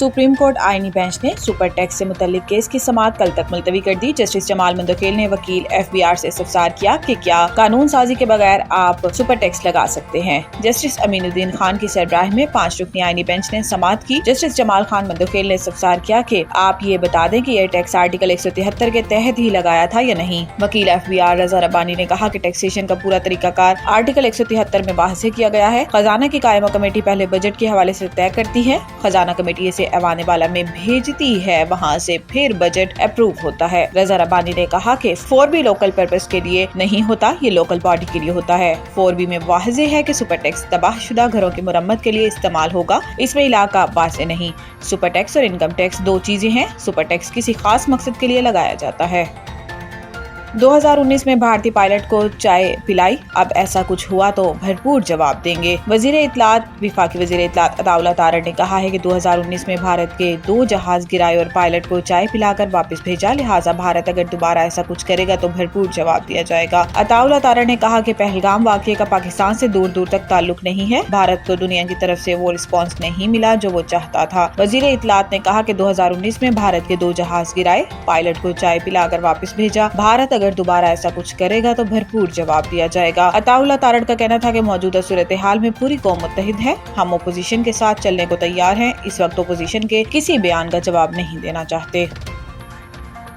Supreme court आईनी bench ने super tax से मुतल्लिक केस की समाअत कल तक मुलतवी कर दी। जस्टिस जमाल मंदोखेल ने वकील FBR से इस्तफसार किया कि क्या कानून साजी के बगैर आप सुपर टैक्स लगा सकते हैं। जस्टिस अमीनुद्दीन खान की सरबराही में 5 रुकनी आईनी बेंच ने समाअत की। जस्टिस जमाल खान मंदोखेल ने इस्तफसार किया कि आप ये बता दें कि यह टैक्स आर्टिकल 173 के तहत ही लगाया था या नहीं। वकील FBR रजा रब्बानी ने कहा कि टैक्सेशन का पूरा तरीकाकार आर्टिकल 173 में वाज़ेह किया गया है। खजाना की कायमा कमेटी पहले बजट के हवाले से तय करती है, खजाना कमेटी इसे ऐवान बाला में भेजती है, वहाँ से फिर बजट अप्रूव होता है। रजा रब्बानी ने कहा कि 4B लोकल पर्पस के लिए नहीं होता, ये लोकल बॉडी के लिए होता है। 4B में वाज़ेह है कि सुपर टैक्स तबाहशुदा घरों की मुरम्मत के लिए इस्तेमाल होगा, इसमें इलाका वाज़ेह नहीं। सुपर टैक्स और इनकम टैक्स दो चीजें हैं। सुपर टैक्स किसी खास मकसद के लिए लगाया जाता है। 2019 में भारतीय पायलट को चाय पिलाई, अब ऐसा कुछ हुआ तो भरपूर जवाब देंगे। वजीर इत्तलात वफाकी वजीर इत्तलात अताउल्लाह तारड़ ने कहा है कि 2019 में भारत के 2 जहाज गिराए और पायलट को चाय पिलाकर वापस भेजा, लिहाजा भारत अगर दोबारा ऐसा कुछ करेगा तो भरपूर जवाब दिया जाएगा। अताउल्लाह तारड़ ने कहा कि पहलगाम वाक़ये का पाकिस्तान से दूर दूर तक ताल्लुक नहीं है, भारत को दुनिया की तरफ से वो रिस्पॉन्स नहीं मिला जो वो चाहता था। वजीर इत्तलात ने कहा कि 2019 में भारत के 2 जहाज गिराए, पायलट को चाय पिलाकर वापस भेजा, भारत अगर दोबारा ऐसा कुछ करेगा तो भरपूर जवाब दिया जाएगा। अताउल्लाह तारड़ का कहना था कि मौजूदा सूरत हाल में पूरी कौम मुत्तहिद है, हम ओपोजिशन के साथ चलने को तैयार हैं, इस वक्त ओपोजिशन के किसी बयान का जवाब नहीं देना चाहते।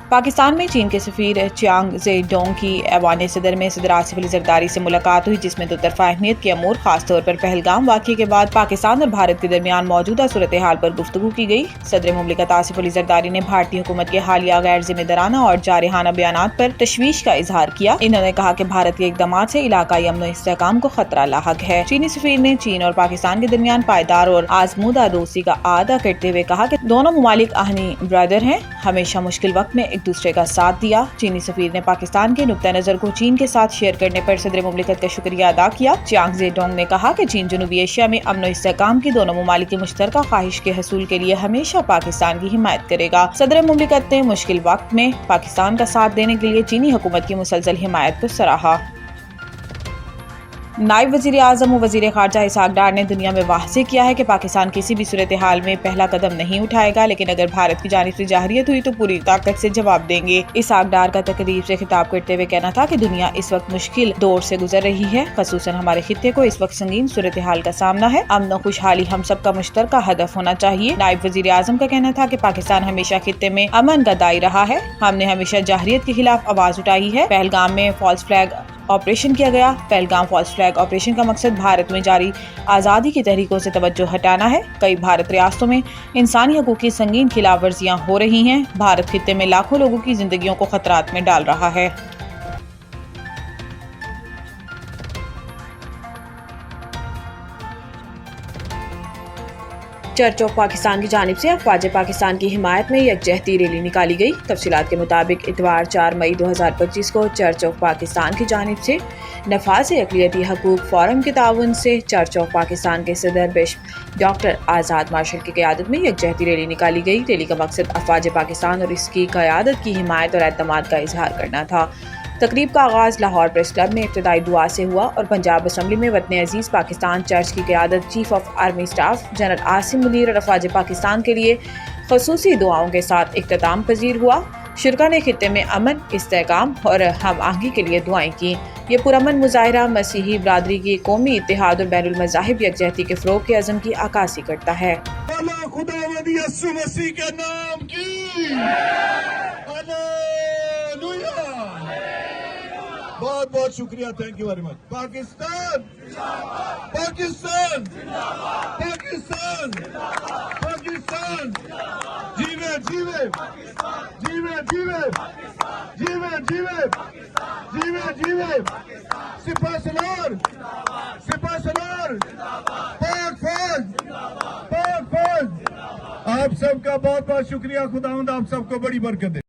पाकिस्तान में चीन के सफीर चियांग ज़ेडोंग की ऐवान सदर में सदर आसिफ अली ज़रदारी से मुलाकात हुई, जिसमें दो तरफ़ा अहमियत के अमूर खास तौर पर पहलगाम वाक़ये के बाद पाकिस्तान और भारत के दरमियान मौजूदा सूरत हाल पर गुफ्तगू की गई। सदर मुमलिकत आसिफ अली ज़रदारी ने भारतीय हुकूमत के हालिया गैर जिम्मेदाराना और जारहाना बयानात पर तशवीश का इजहार किया। इन्होंने कहा कि भारत के इक़दामात से इलाकाई अमन व इस्तेहकाम को खतरा लाहक है। चीनी सफीर ने चीन और पाकिस्तान के दरमियान पायदार और आजमूदा दोस्ती का आदा करते हुए कहा कि दोनों मुमालिक आहनी ब्रदर हैं, हमेशा मुश्किल वक्त में एक दूसरे का साथ दिया। चीनी सफीर ने पाकिस्तान के नुक्ता नजर को चीन के साथ शेयर करने पर सदर मुमलिकत का शुक्रिया अदा किया। चियांग ज़ेडोंग ने कहा कि चीन जनूबी एशिया में अमन व इस्तेहकाम की दोनों मुमालिक की मुश्तरका ख्वाहिश के हसूल के लिए हमेशा पाकिस्तान की हिमायत करेगा। सदर मुमलिकत ने मुश्किल वक्त में पाकिस्तान का साथ देने के लिए चीनी हुकूमत की मुसलसल हिमायत को सराहा। नायब वज़ीर आज़म व वज़ीर ख़ारजा इसहाक़ डार ने दुनिया में वाज़ेह किया है कि पाकिस्तान किसी भी सूरत हाल में पहला कदम नहीं उठाएगा, लेकिन अगर भारत की जानिब से जाहिरियत हुई तो पूरी ताकत से जवाब देंगे। इसहाक़ डार का तकरीर से खिताब करते हुए कहना था कि दुनिया इस वक्त मुश्किल दौर से गुजर रही है, ख़ुसूसन हमारे खित्ते को इस वक्त संगीन सूरत हाल का सामना है। अमन व खुशहाली हम सब का मुश्तरका हदफ होना चाहिए। नायब वज़ीर आज़म का कहना था कि पाकिस्तान हमेशा खित्ते में अमन का दाई रहा है, हमने हमेशा जाहिरियत के खिलाफ आवाज़ उठाई है। पहलगाम में फॉल्स फ्लैग ऑपरेशन किया गया। पहलगाम फॉल्स फ्लैग ऑपरेशन का मकसद भारत में जारी आज़ादी की तहरीकों से तवज्जो हटाना है। कई भारत रियासतों में इंसानी हकूक़ की संगीन खिलाफ वर्जियाँ हो रही हैं। भारत खित्ते में लाखों लोगों की जिंदगियों को खतरात में डाल रहा है। चर्च ऑफ पाकिस्तान की जानिब से अफवाज पाकिस्तान की हिमायत में यकजहती रैली निकाली गई। तफसीलात के मुताबिक इतवार 4 मई 2025 को चर्च ऑफ पाकिस्तान की जानिब से नफाज अक़लियती हकूक़ फोरम के ताउन से चर्च ऑफ पाकिस्तान के सदर बिशप डॉक्टर आज़ाद मार्शल की क़यादत में यकजहती रैली निकाली गई। रैली का मकसद अफवाज पाकिस्तान और इसकी क़यादत की हिमायत और एतमाद का इजहार करना था। तकरीब का आगाज़ लाहौर प्रेस क्लब में इब्तदाई दुआ से हुआ और पंजाब असम्बली में वतन अजीज़ पाकिस्तान चर्च की क़यादत chief of army staff general Asim Munir और अफवाज पाकिस्तान के लिए ख़ुसूसी दुआओं के साथ इख्तिताम पजीर हुआ। शुरका ने खित्ते में अमन, इस्तेहकाम और हम आहंगी के लिए दुआएं की। ये पुरअमन मुजाहिरा मसीही बरादरी की कौमी इत्तेहाद और बैनुल मज़ाहिब यकजहती के फ़रोग़ के अज़म की अक्कासी करता है। बहुत बहुत शुक्रिया, thank you very much. Pakistan Pakistan Pakistan Pakistan जीवे जीवे जीवे जीवे जीवे जीवे जीवे जीवे सिपा सलार पाक फौज। आप सबका बहुत बहुत शुक्रिया। खुदावंद आप सबको बड़ी बरकत दे।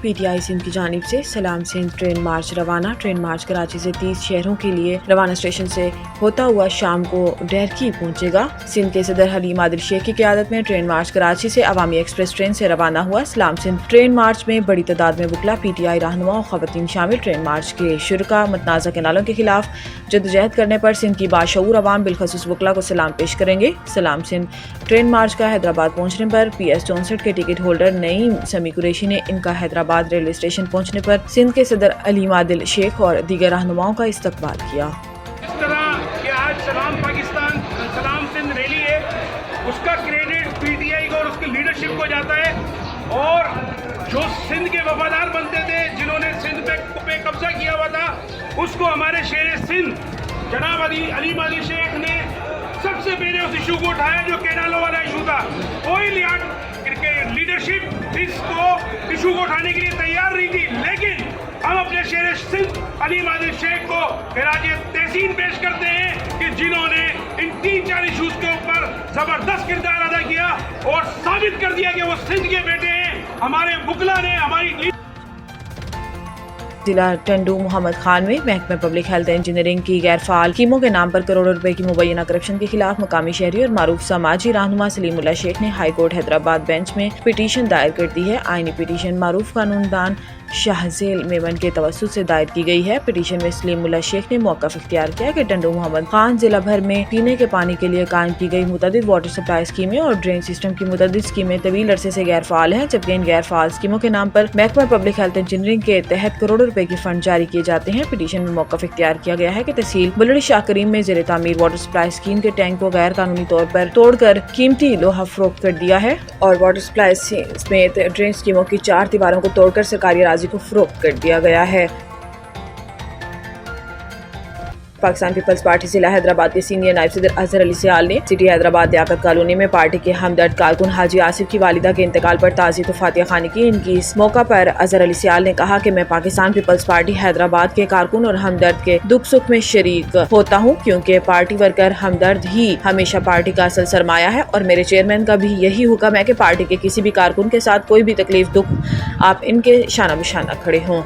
PTI سندھ کی جانب سے سلام سندھ ٹرین مارچ روانہ۔ ٹرین مارچ کراچی سے 30 شہروں کے لیے روانہ اسٹیشن سے ہوتا ہوا شام کو ڈیرکی پہنچے گا۔ سندھ کے صدر حلیم عادل شیخ کی قیادت میں ٹرین مارچ کراچی سے عوامی ایکسپریس ٹرین سے روانہ ہوا۔ سلام سندھ ٹرین مارچ میں بڑی تعداد میں وکلاء، PTI رہنما اور خواتین شامل۔ ٹرین مارچ کے شرکاء متنازع کینالوں کے خلاف جدوجہد کرنے پر سندھ کی باشعور عوام بالخصوص وکلاء کو سلام پیش کریں گے۔ سلام سندھ ٹرین مارچ کا حیدرآباد پہنچنے پر PS 64 کے ٹکٹ ہولڈر نعیم سمیع قریشی نے ان کا حیدرآباد ریلوے اسٹیشن پہنچنے پر سندھ کے صدر حلیم عادل شیخ اور دیگر رہنماؤں کا استقبال کیا۔ اس طرح کہ آج سلام پاکستان سلام سندھ ریلی ہے، اس کا کریڈٹ PTI کو اور اس کی لیڈرشپ کو جاتا ہے، اور جو سندھ کے وفادار بنتے تھے، جنہوں نے سندھ پہ قبضہ کیا ہوا تھا، اس کو ہمارے شیر سندھ جناب حلیم عادل شیخ نے سب سے پہلے اس ایشو کو اٹھایا جو کینالوں والا ایشو تھا۔ کوئی لیڈرشپ اس کو ایشو کو اٹھانے کے لیے تیار نہیں تھی، لیکن ہم اپنے شیر سندھ حلیم عادل شیخ کو خراج تحسین پیش کرتے ہیں کہ جنہوں نے ان 3-4 ایشوز کے اوپر زبردست کردار ادا کیا اور ثابت کر دیا کہ وہ سندھ کے بیٹے ہیں۔ ہمارے وکلاء نے ہماری ضلع ٹنڈو محمد خان میں محکمہ پبلک ہیلتھ انجینئرنگ کی غیر فعال اسکیموں کے نام پر کروڑوں روپے کی مبینہ کرپشن کے خلاف مقامی شہری اور معروف سماجی رہنما سلیم اللہ شیخ نے ہائی کورٹ حیدرآباد بینچ میں پٹیشن دائر کر دی ہے۔ آئینی پٹیشن معروف قانون دان شاہ ذیل میمن کے توسط سے دائر کی گئی ہے۔ پٹیشن میں سلیم اللہ شیخ نے موقف اختیار کیا کہ ٹنڈو محمد خان ضلع بھر میں پینے کے پانی کے لیے قائم کی گئی متعدد واٹر سپلائی اسکیمیں اور ڈرین سسٹم کی متعدد اسکیمیں طویل عرصے سے غیر فعال ہیں، جبکہ ان غیر فعال اسکیموں کے نام پر محکمہ پبلک ہیلتھ انجینئرنگ کے تحت کروڑوں روپے کی فنڈ جاری کیے جاتے ہیں۔ پٹیشن میں موقف اختیار کیا گیا ہے کہ تحصیل بلڑی شاہ کریم میں زیر تعمیر واٹر سپلائی اسکیم کے ٹینک کو غیر قانونی طور پر توڑ کر قیمتی لوہا فروخت کر دیا ہے اور واٹر سپلائی سمیت ڈرین اسکیموں کی 4 دیواروں کو توڑ کر سرکاری اراضی کو فروخت کر دیا گیا ہے۔ پاکستان پیپلز پارٹی ضلع حیدرآباد کے سینئر نائب صدر اظہر علی سیال نے سٹی حیدرآباد لیاقت کالونی میں پارٹی کے ہمدرد کارکن حاجی آصف کی والدہ کے انتقال پر تعزیت و فاتحہ خوانی کی۔ ان کی اس موقع پر اظہر علی سیال نے کہا کہ میں پاکستان پیپلز پارٹی حیدرآباد کے کارکن اور ہمدرد کے دکھ سکھ میں شریک ہوتا ہوں، کیونکہ پارٹی ورکر ہمدرد ہی ہمیشہ پارٹی کا اصل سرمایہ ہے، اور میرے چیئرمین کا بھی یہی حکم ہے کہ پارٹی کے کسی بھی کارکن کے ساتھ کوئی بھی تکلیف دکھ آپ ان کے شانہ بشانہ کھڑے ہوں۔